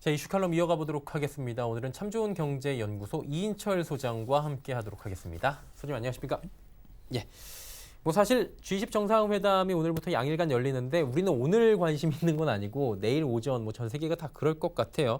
자, 이슈 칼럼 이어가 보도록 하겠습니다. 오늘은 참 좋은 경제연구소 이인철 소장과 함께 하도록 하겠습니다. 소장님 안녕하십니까? 예. 뭐 사실 G20 정상회담이 오늘부터 양일간 열리는데 우리는 오늘 관심 있는 건 아니고 내일 오전 뭐 전 세계가 다 그럴 것 같아요.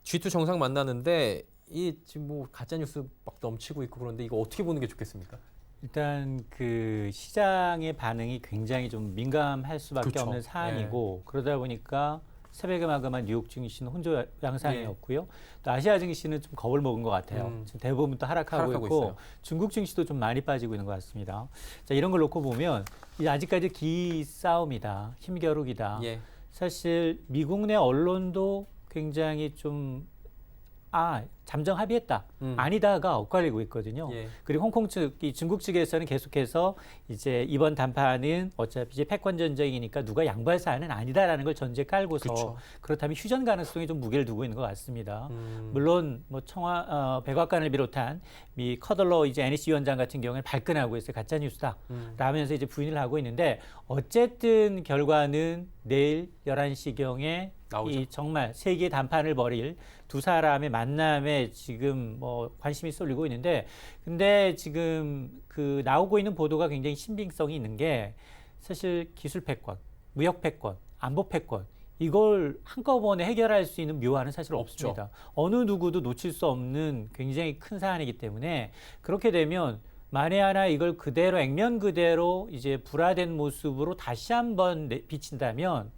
G2 정상 만나는데 이 지금 뭐 가짜 뉴스 막 넘치고 있고 그런데 이거 어떻게 보는 게 좋겠습니까? 일단 그 시장의 반응이 굉장히 좀 민감할 수밖에 그렇죠. 없는 사안이고 그러다 보니까 새벽에 마감한 뉴욕 증시는 혼조 양상이었고요. 또 아시아 증시는 좀 겁을 먹은 것 같아요. 지금 대부분 또 하락하고 있고 있어요. 중국 증시도 좀 많이 빠지고 있는 것 같습니다. 자, 이런 걸 놓고 보면 이제 아직까지 기싸움이다, 힘겨루기다. 예. 사실 미국 내 언론도 굉장히 좀 잠정 합의했다. 아니다가 엇갈리고 있거든요. 예. 그리고 홍콩 측, 이 중국 측에서는 계속해서 이제 이번 담판은 어차피 이제 패권 전쟁이니까 누가 양보할 사안은 아니다라는 걸 전제 깔고서 그쵸. 그렇다면 휴전 가능성이 좀 무게를 두고 있는 것 같습니다. 물론 뭐 백악관을 비롯한 미 커덜러 이제 NEC 위원장 같은 경우에는 발끈하고 있어요. 가짜 뉴스다. 라면서 이제 부인을 하고 있는데 어쨌든 결과는 내일 11시경에 나오죠. 이 정말 세계 담판을 벌일 두 사람의 만남에 지금 뭐 관심이 쏠리고 있는데 근데 지금 그 나오고 있는 보도가 굉장히 신빙성이 있는 게 사실 기술 패권, 무역 패권, 안보 패권 이걸 한꺼번에 해결할 수 있는 묘안은 사실 없습니다. 어느 누구도 놓칠 수 없는 굉장히 큰 사안이기 때문에 그렇게 되면 만에 하나 이걸 그대로 액면 그대로 이제 불화된 모습으로 다시 한번 비친다면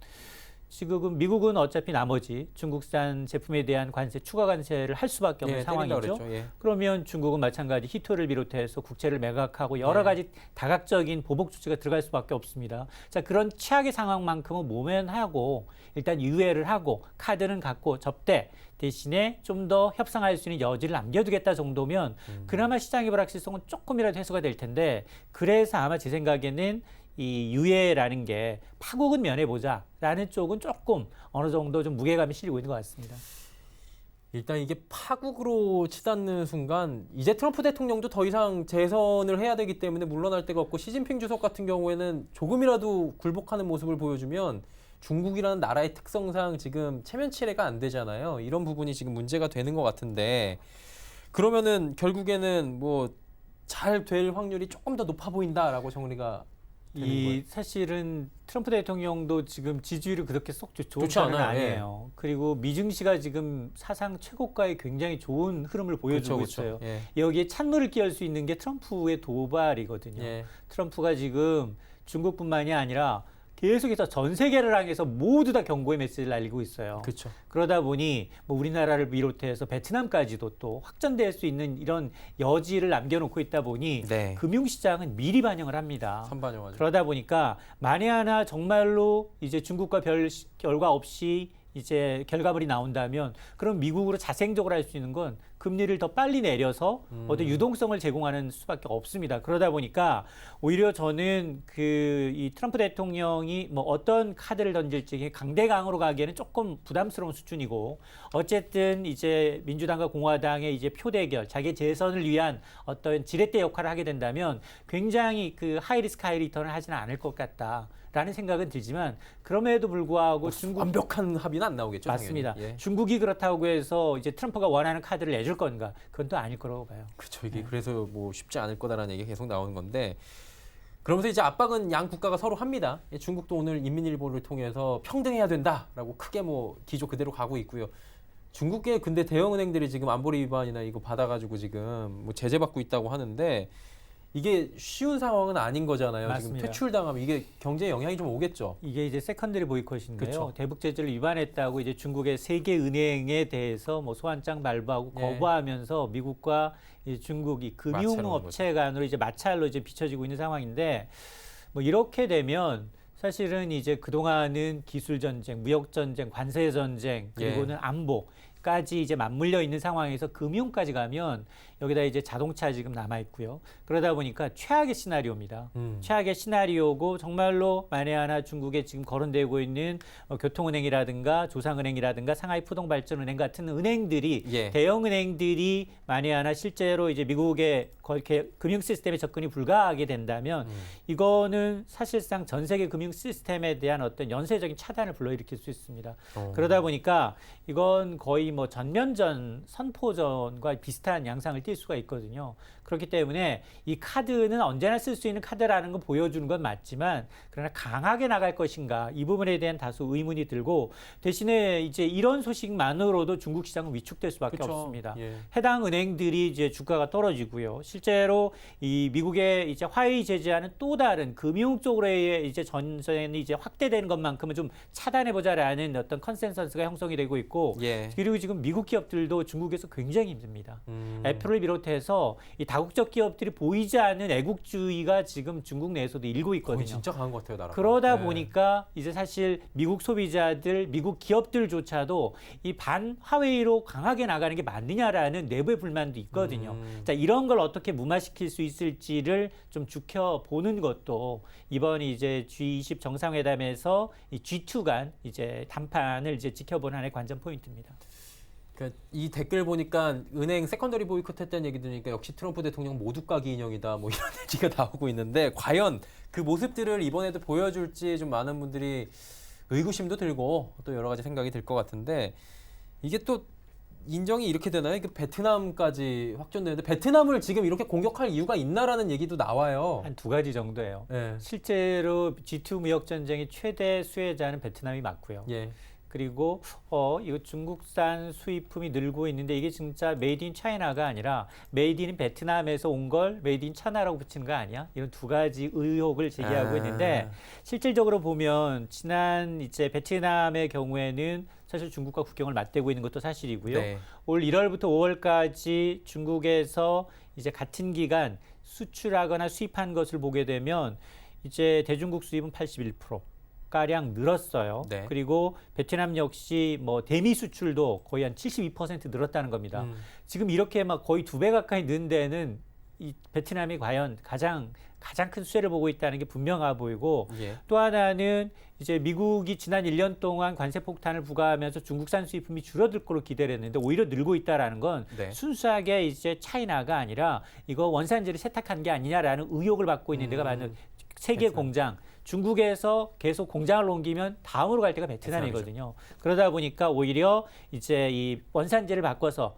지금 미국은 어차피 나머지 중국산 제품에 대한 관세, 추가 관세를 할 수밖에 없는 상황이죠. 그러면 중국은 마찬가지 히토를 비롯해서 국채를 매각하고 여러 가지 다각적인 보복 조치가 들어갈 수밖에 없습니다. 자, 그런 최악의 상황만큼은 모면하고 일단 유예를 하고 카드는 갖고 접대 대신에 좀 더 협상할 수 있는 여지를 남겨두겠다 정도면 그나마 시장의 불확실성은 조금이라도 해소가 될 텐데 그래서 아마 제 생각에는 이 유예라는 게 파국은 면해보자라는 쪽은 조금 어느 정도 좀 무게감이 실리고 있는 것 같습니다. 일단 이게 파국으로 치닫는 순간 이제 트럼프 대통령도 더 이상 재선을 해야 되기 때문에 물러날 데가 없고 시진핑 주석 같은 경우에는 조금이라도 굴복하는 모습을 보여주면 중국이라는 나라의 특성상 지금 체면치레가 안 되잖아요. 이런 부분이 지금 문제가 되는 것 같은데 그러면은 결국에는 뭐 잘 될 확률이 조금 더 높아 보인다라고 정리가 사실은 트럼프 대통령도 지금 지지율이 그렇게 쏙 좋은 편은 아니에요. 그리고 미증시가 지금 사상 최고가의 굉장히 좋은 흐름을 보여주고 있어요. 여기에 찬물을 끼얹을 수 있는 게 트럼프의 도발이거든요. 트럼프가 지금 중국뿐만이 아니라 계속해서 전 세계를 향해서 모두 다 경고의 메시지를 날리고 있어요. 그러다 보니 뭐 우리나라를 비롯해서 베트남까지도 또 확전될 수 있는 이런 여지를 남겨놓고 있다 보니 금융시장은 미리 반영을 합니다. 선반영하죠. 그러다 보니까 만에 하나 정말로 이제 중국과 별 결과 없이 이제 결과물이 나온다면 그럼 미국으로 자생적으로 할 수 있는 건 금리를 더 빨리 내려서 어떤 유동성을 제공하는 수밖에 없습니다. 그러다 보니까 오히려 저는 이 트럼프 대통령이 뭐 어떤 카드를 던질지 강대강으로 가기에는 조금 부담스러운 수준이고 어쨌든 이제 민주당과 공화당의 이제 표 대결, 자기 재선을 위한 어떤 지렛대 역할을 하게 된다면 굉장히 그 하이리스크 하이리턴을 하지는 않을 것 같다. 라는 생각은 들지만 그럼에도 불구하고 중국 완벽한 합의는 안 나오겠죠. 맞습니다. 중국이 그렇다고 해서 이제 트럼프가 원하는 카드를 내줄 건가? 그건 또 아닐 거라고 봐요. 그렇죠. 이게 그래서 뭐 쉽지 않을 거다라는 얘기가 계속 나오는 건데 그러면서 이제 압박은 양 국가가 서로 합니다. 중국도 오늘 인민일보를 통해서 평등해야 된다라고 크게 뭐 기조 그대로 가고 있고요. 중국의 근데 대형은행들이 지금 안보리 위반이나 이거 받아가지고 지금 뭐 제재받고 있다고 하는데. 이게 쉬운 상황은 아닌 거잖아요. 맞습니다. 지금 퇴출당하면 이게 경제에 영향이 좀 오겠죠. 이게 이제 세컨더리 보이콧인데요. 대북 제재를 위반했다고 이제 중국의 세계 은행에 대해서 뭐 소환장 발부하고 거부하면서 미국과 중국이 금융업체 간으로 이제 마찰로 이제 비춰지고 있는 상황인데 뭐 이렇게 되면 사실은 이제 그동안은 기술 전쟁, 무역 전쟁, 관세 전쟁 그리고는 안보 까지 이제 맞물려 있는 상황에서 금융까지 가면 여기다 이제 자동차 지금 남아 있고요. 그러다 보니까 최악의 시나리오입니다. 최악의 시나리오고 정말로 만에 하나 중국에 지금 거론되고 있는 교통은행이라든가 조상은행이라든가 상하이 푸동발전은행 같은 은행들이 예. 대형 은행들이 만에 하나 실제로 이제 미국의 그렇게 금융 시스템에 접근이 불가하게 된다면 이거는 사실상 전 세계 금융 시스템에 대한 어떤 연쇄적인 차단을 불러일으킬 수 있습니다. 그러다 보니까 이건 거의 뭐 전면전, 선포전과 비슷한 양상을 띌 수가 있거든요. 그렇기 때문에 이 카드는 언제나 쓸 수 있는 카드라는 걸 보여주는 건 맞지만 그러나 강하게 나갈 것인가 이 부분에 대한 다소 의문이 들고 대신에 이제 이런 소식만으로도 중국 시장은 위축될 수밖에 그쵸. 없습니다. 예. 해당 은행들이 이제 주가가 떨어지고요. 실제로 이 미국의 이제 화웨이 제재하는 또 다른 금융 쪽으로의 이제 전선이 이제 확대되는 것만큼은 좀 차단해보자라는 어떤 컨센서스가 형성이 되고 있고 예. 그리고 지금 미국 기업들도 중국에서 굉장히 힘듭니다. 애플을 비롯해서 이 다국적 기업들이 보이지 않는 애국주의가 지금 중국 내에서도 일고 거의 있거든요. 진짜 강한 것 같아요, 나라가. 그러다 네. 보니까 이제 사실 미국 소비자들, 미국 기업들조차도 이 반화웨이로 강하게 나가는 게 맞느냐라는 내부의 불만도 있거든요. 자, 이런 걸 어떻게 무마시킬 수 있을지를 좀 지켜보는 것도 이번 이제 G20 정상회담에서 이 G2 간 이제 담판을 이제 지켜보는 하나의 관전 포인트입니다. 그러니까 이 댓글 보니까 은행 세컨더리 보이콧했다는 얘기 들으니까 역시 트럼프 대통령 모두 까기 인형이다 뭐 이런 얘기가 나오고 있는데 과연 그 모습들을 이번에도 보여줄지 좀 많은 분들이 의구심도 들고 또 여러 가지 생각이 들 것 같은데 이게 또 인정이 이렇게 되나요? 이게 베트남까지 확전되는데 베트남을 지금 이렇게 공격할 이유가 있나라는 얘기도 나와요. 한 두 가지 정도예요. 예. 실제로 G2 무역 전쟁의 최대 수혜자는 베트남이 맞고요. 예. 그리고 이거 중국산 수입품이 늘고 있는데 이게 진짜 메이드 인 차이나가 아니라 메이드 인 베트남에서 온 걸 메이드 인 차이나라고 붙이는 거 아니야? 이런 두 가지 의혹을 제기하고 있는데 실질적으로 보면 지난 이제 베트남의 경우에는 사실 중국과 국경을 맞대고 있는 것도 사실이고요. 네. 올 1월부터 5월까지 중국에서 이제 같은 기간 수출하거나 수입한 것을 보게 되면 이제 대중국 수입은 81%. 가량 늘었어요. 네. 그리고 베트남 역시 뭐 대미 수출도 거의 한 72% 늘었다는 겁니다. 지금 이렇게 막 거의 2배 가까이 는 데는 이 베트남이 과연 가장 큰 수혜를 보고 있다는 게 분명해 보이고 예. 또 하나는 이제 미국이 지난 1년 동안 관세 폭탄을 부과하면서 중국산 수입품이 줄어들 거로 기대를 했는데 오히려 늘고 있다라는 건 네. 순수하게 이제 차이나가 아니라 이거 원산지를 세탁한 게 아니냐라는 의혹을 받고 있는 데가 많은 세계 베트남. 공장. 중국에서 계속 공장을 옮기면 다음으로 갈 데가 베트남이거든요. 그러다 보니까 오히려 이제 이 원산지를 바꿔서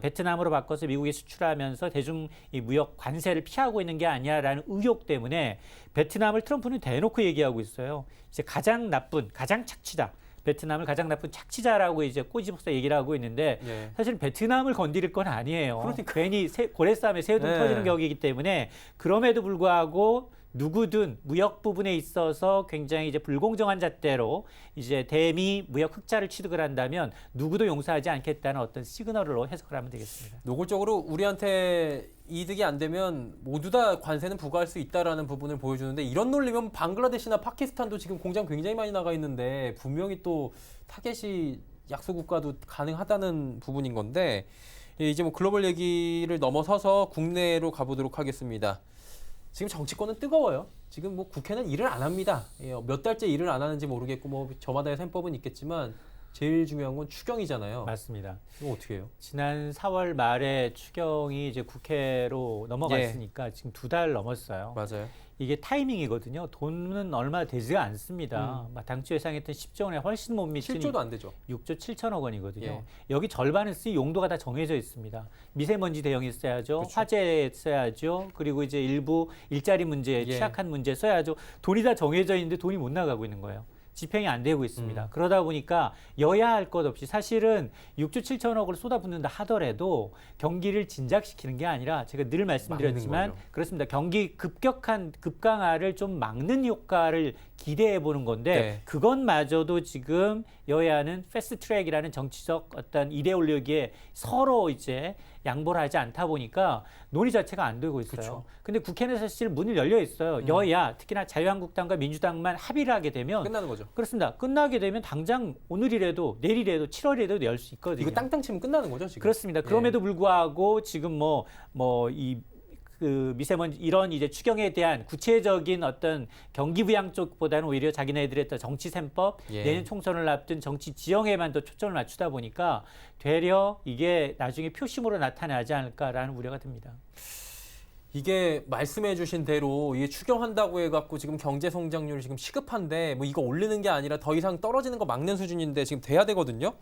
베트남으로 바꿔서 미국에 수출하면서 대중 이 무역 관세를 피하고 있는 게 아니야라는 의혹 때문에 베트남을 트럼프는 대놓고 얘기하고 있어요. 이제 가장 착취다. 베트남을 가장 나쁜 착취자라고 이제 꼬집어서 얘기를 하고 있는데 예. 사실 베트남을 건드릴 건 아니에요. 그러니까. 괜히 고래싸움에 새우등 네. 터지는 격이기 때문에 그럼에도 불구하고 누구든 무역 부분에 있어서 굉장히 이제 불공정한 잣대로 이제 대미 무역 흑자를 취득을 한다면 누구도 용서하지 않겠다는 어떤 시그널로 해석을 하면 되겠습니다. 노골적으로 우리한테 이득이 안 되면 모두 다 관세는 부과할 수 있다라는 부분을 보여주는데 이런 논리면 방글라데시나 파키스탄도 지금 공장 굉장히 많이 나가 있는데 분명히 또 타겟이 약소국가도 가능하다는 부분인 건데 이제 뭐 글로벌 얘기를 넘어서서 국내로 가보도록 하겠습니다. 지금 정치권은 뜨거워요. 지금 뭐 국회는 일을 안 합니다. 몇 달째 일을 안 하는지 모르겠고 뭐 저마다의 셈법은 있겠지만 제일 중요한 건 추경이잖아요. 맞습니다. 이거 어떻게 해요? 지난 4월 말에 추경이 이제 국회로 넘어갔으니까 지금 2달 넘었어요. 맞아요. 이게 타이밍이거든요. 돈은 얼마 되지가 않습니다. 당초 예상했던 10조 원에 훨씬 못 미치는 7조도 안 되죠. 6조 7천억 원이거든요. 예. 여기 절반을 쓸 용도가 다 정해져 있습니다. 미세먼지 대응에 써야죠. 그쵸. 화재에 써야죠. 그리고 이제 일부 일자리 문제, 예. 취약한 문제 써야죠. 돈이 다 정해져 있는데 돈이 못 나가고 있는 거예요. 집행이 안 되고 있습니다. 그러다 보니까 여야 할 것 없이 사실은 6조 7천억을 쏟아붓는다 하더라도 경기를 진작시키는 게 아니라 제가 늘 말씀드렸지만 막는 거죠. 그렇습니다. 경기 급격한 급강하를 좀 막는 효과를 기대해 보는 건데 네. 그것마저도 지금 여야는 패스트트랙이라는 정치적 어떤 이데올로기에 서로 이제 양보를 하지 않다 보니까 논의 자체가 안 되고 있어요. 그쵸. 근데 국회는 사실 문을 열려 있어요. 여야 특히나 자유한국당과 민주당만 합의를 하게 되면 끝나는 거죠. 그렇습니다. 끝나게 되면 당장 오늘이라도 내일이라도 7월이라도 열 수 있거든요. 이거 땅땅 치면 끝나는 거죠, 지금. 그렇습니다. 그럼에도 불구하고 지금 그 미세먼지 이런 이제 추경에 대한 구체적인 어떤 경기 부양 쪽보다는 오히려 자기네들의 또 정치 셈법 예. 내년 총선을 앞둔 정치 지형에만 더 초점을 맞추다 보니까 되려 이게 나중에 표심으로 나타나지 않을까라는 우려가 듭니다. 이게 말씀해 주신 대로 이게 추경한다고 해갖고 지금 경제 성장률이 지금 시급한데 뭐 이거 올리는 게 아니라 더 이상 떨어지는 거 막는 수준인데 지금 돼야 되거든요.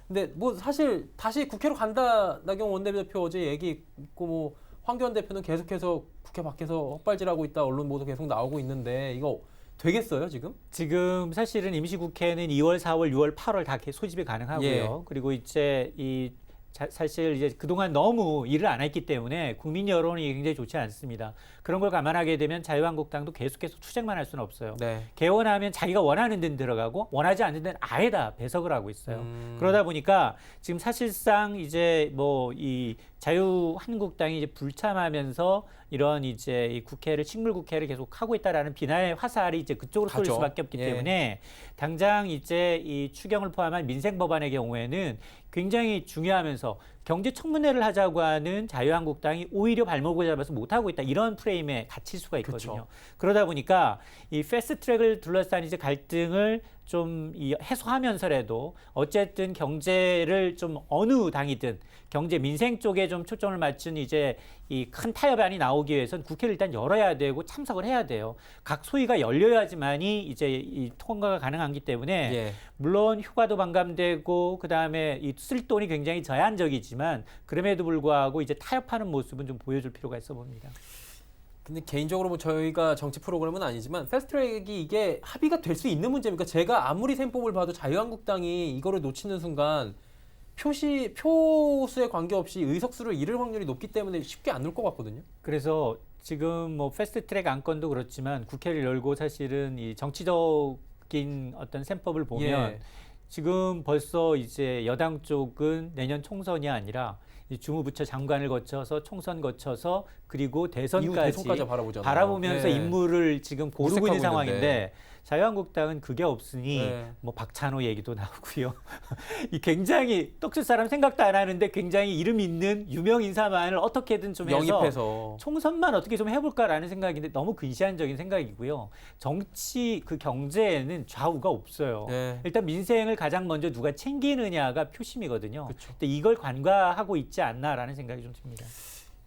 근데 뭐 사실 다시 국회로 간다 나경원 원내대표 어제 얘기 있고 뭐 황교안 대표는 계속해서 국회 밖에서 헛발질하고 있다 언론 보도 계속 나오고 있는데 이거 되겠어요 지금? 지금 사실은 임시국회는 2월, 4월, 6월, 8월 다 소집이 가능하고요. 예. 그리고 이제 사실 이제 그동안 너무 일을 안 했기 때문에 국민 여론이 굉장히 좋지 않습니다. 그런 걸 감안하게 되면 자유한국당도 계속해서 투쟁만 할 수는 없어요. 네. 개원하면 자기가 원하는 데는 들어가고 원하지 않는 데는 아예 다 배석을 하고 있어요. 그러다 보니까 지금 사실상 이제 뭐 이 자유한국당이 이제 불참하면서 이런 이제 이 국회를 식물국회를 계속 하고 있다라는 비난의 화살이 이제 그쪽으로 쏠릴 가죠. 수밖에 없기 예. 때문에 당장 이제 이 추경을 포함한 민생 법안의 경우에는 굉장히 중요하면서 경제 청문회를 하자고 하는 자유한국당이 오히려 발목을 잡아서 못하고 있다. 이런 프레임에 갇힐 수가 있거든요. 그쵸. 그러다 보니까 이 패스트트랙을 둘러싼 이제 갈등을 좀 해소하면서라도 어쨌든 경제를 좀 어느 당이든 경제 민생 쪽에 좀 초점을 맞춘 이제 이 큰 타협안이 나오기 위해서는 국회를 일단 열어야 되고 참석을 해야 돼요. 각 소위가 열려야지만이 이제 이 통과가 가능하기 때문에 예. 물론 휴가도 반감되고 그다음에 이 쓸 돈이 굉장히 제한적이지만 그럼에도 불구하고 이제 타협하는 모습은 좀 보여줄 필요가 있어 봅니다. 근데 개인적으로 뭐 저희가 정치 프로그램은 아니지만 패스트트랙이 이게 합의가 될 수 있는 문제입니까? 제가 아무리 셈법을 봐도 자유한국당이 이거를 놓치는 순간 표수에 관계없이 의석수를 잃을 확률이 높기 때문에 쉽게 안 놓을 것 같거든요. 그래서 지금 뭐 패스트트랙 안건도 그렇지만 국회를 열고 사실은 이 정치적인 어떤 셈법을 보면 예. 지금 벌써 이제 여당 쪽은 내년 총선이 아니라 이 주무부처 장관을 거쳐서 총선 거쳐서 그리고 이후 대선까지 대선까지 바라보잖아요. 바라보면서 네. 인물을 지금 고르고 있는 모색하고 상황인데 자유한국당은 그게 없으니 네. 뭐 박찬호 얘기도 나오고요. 이 굉장히 떡칠 사람 생각도 안 하는데 굉장히 이름 있는 유명 인사만을 어떻게든 좀 해서 영입해서 총선만 어떻게 좀 해볼까라는 생각인데 너무 근시안적인 생각이고요. 정치 그 경제에는 좌우가 없어요. 네. 일단 민생을 가장 먼저 누가 챙기느냐가 표심이거든요. 그쵸. 근데 이걸 관과하고 있지 않나라는 생각이 좀 듭니다.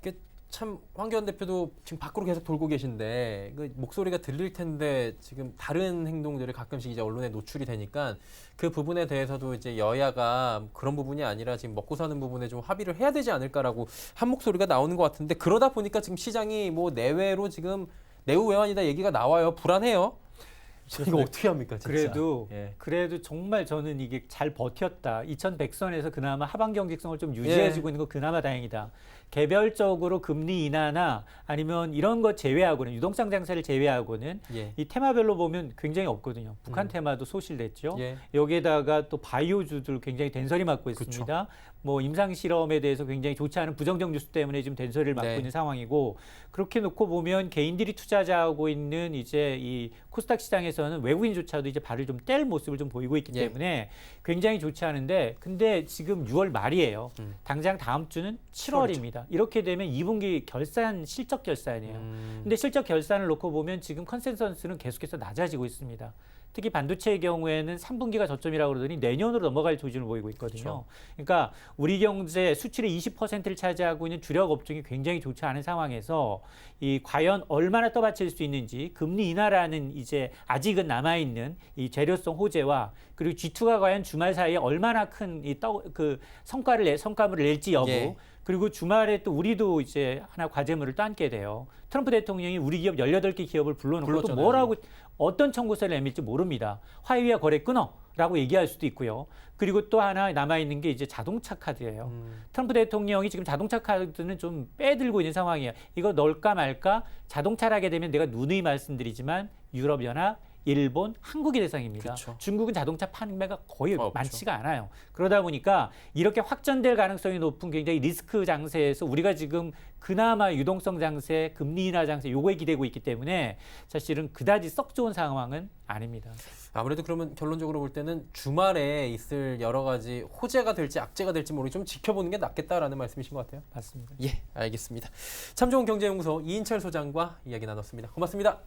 이게 참 황교안 대표도 지금 밖으로 계속 돌고 계신데 그 목소리가 들릴 텐데 지금 다른 행동들이 가끔씩 이제 언론에 노출이 되니까 그 부분에 대해서도 이제 여야가 그런 부분이 아니라 지금 먹고 사는 부분에 좀 합의를 해야 되지 않을까라고 한 목소리가 나오는 것 같은데 그러다 보니까 지금 시장이 뭐 내외로 지금 내후외환이다 얘기가 나와요. 불안해요. 이거 어떻게 합니까, 진짜? 그래도 정말 저는 이게 잘 버텼다. 2100선에서 그나마 하방 경직성을 좀 유지해주고 있는 거 그나마 다행이다. 개별적으로 금리 인하나 아니면 이런 거 제외하고는 유동성 장세를 제외하고는 예. 이 테마별로 보면 굉장히 없거든요. 북한 테마도 소실됐죠. 예. 여기에다가 또 바이오주들 굉장히 된소리 맞고 그쵸. 있습니다. 뭐 임상 실험에 대해서 굉장히 좋지 않은 부정적 뉴스 때문에 지금 된소리를 맞고 네. 있는 상황이고 그렇게 놓고 보면 개인들이 투자자하고 있는 이제 이 코스닥 시장에서는 외국인조차도 이제 발을 좀 뗄 모습을 좀 보이고 있기 예. 때문에 굉장히 좋지 않은데 근데 지금 6월 말이에요. 당장 다음 주는 7월입니다. 이렇게 되면 2분기 결산 실적 결산이에요. 근데 실적 결산을 놓고 보면 지금 컨센서스는 계속해서 낮아지고 있습니다. 특히 반도체의 경우에는 3분기가 저점이라고 그러더니 내년으로 넘어갈 조짐을 보이고 있거든요. 그렇죠. 그러니까 우리 경제 수출의 20%를 차지하고 있는 주력 업종이 굉장히 좋지 않은 상황에서 이 과연 얼마나 떠받칠 수 있는지 금리 인하라는 이제 아직은 남아있는 이 재료성 호재와 그리고 G2가 과연 주말 사이에 얼마나 큰 이 성과물을 낼지 여부 예. 그리고 주말에 또 우리도 이제 하나 과제물을 또 안게 돼요. 트럼프 대통령이 우리 기업 18개 기업을 불러놓고 또 불렀잖아요. 뭐라고 어떤 청구서를 내밀지 모릅니다. 화해와 거래 끊어라고 얘기할 수도 있고요. 그리고 또 하나 남아있는 게 이제 자동차 카드예요. 트럼프 대통령이 지금 자동차 카드는 좀 빼들고 있는 상황이에요. 이거 넣을까 말까 자동차를 하게 되면 내가 누누이 말씀드리지만 유럽연합, 일본, 한국이 대상입니다. 그쵸. 중국은 자동차 판매가 거의 없죠. 많지가 않아요. 그러다 보니까 이렇게 확전될 가능성이 높은 굉장히 리스크 장세에서 우리가 지금 그나마 유동성 장세, 금리 인하 장세 요거에 기대고 있기 때문에 사실은 그다지 썩 좋은 상황은 아닙니다. 아무래도 그러면 결론적으로 볼 때는 주말에 있을 여러 가지 호재가 될지 악재가 될지 모르게 좀 지켜보는 게 낫겠다라는 말씀이신 것 같아요. 맞습니다. 예, 알겠습니다. 참 좋은 경제연구소 이인철 소장과 이야기 나눴습니다. 고맙습니다.